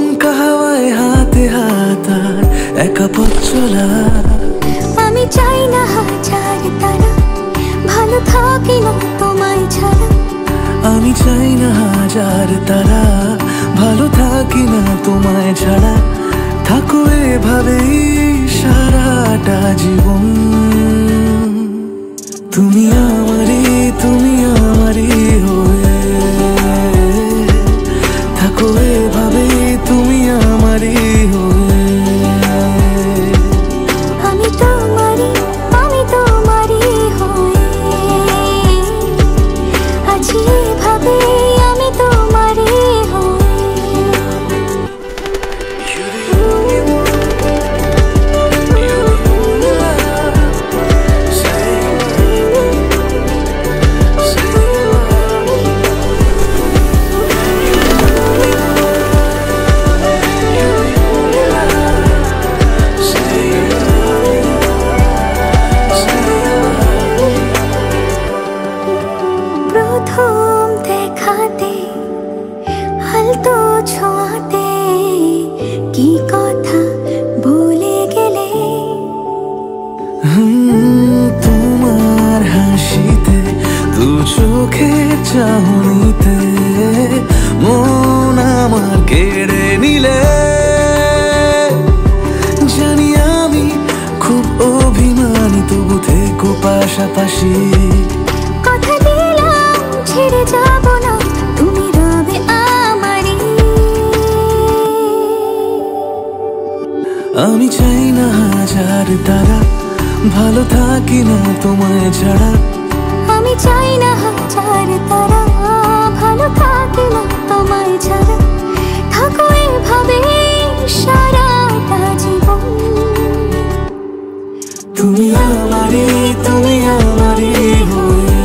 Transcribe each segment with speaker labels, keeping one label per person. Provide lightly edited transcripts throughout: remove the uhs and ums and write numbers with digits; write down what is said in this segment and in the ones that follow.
Speaker 1: দমকা হাওয়ায় হাতে হাত আর একা পথ চলা।
Speaker 2: আমি চাই না হাজার তারা, ভালো থাকি না তোমায় ছাড়া।
Speaker 1: আমি চাই না হাজার তারা, ভালো থাকি না তোমায় ছাড়া। থাকো এভাবেই সারাটা জীবন। তুমি আমারই, তুমি আমারই হয়ে থাকো এভাবেই, তুমি আমারই হয়ে।
Speaker 2: আমি তোমারই, আমি তোমারই হয়ে আছি এভাবে, আমি তোমারই হয়ে। প্রথম দেখাতে হালতো ছোঁয়াতে কি কথা ভুলে গেলে।
Speaker 1: তোমার হাসিতে, দু চোখের চাহনিতে মন আমার কেড়ে নিলে। জানি আমি খুব অভিমানী, তবু থেকো পাশাপাশি।
Speaker 2: কথা দিলাম ছেড়ে যাব না, তুমি রবে আমারই।
Speaker 1: আমি চাই না হাজার তারা, ভালো থাকি না তোমায় ছাড়া।
Speaker 2: আমি চাই না হাজার তারা, ভালো থাকি না তোমায় ছাড়া। থাকো এভাবে সারাটা জীবন।
Speaker 1: তুমি আমারই, তুমি আমারই হয়ে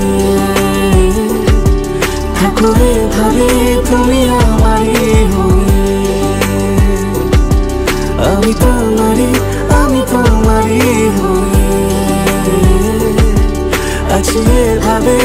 Speaker 1: থাকো এভাবে, তুমি আমারই হয়ে। আমি তোমারই, আমি তোমারই হয়ে আছি এভাবে।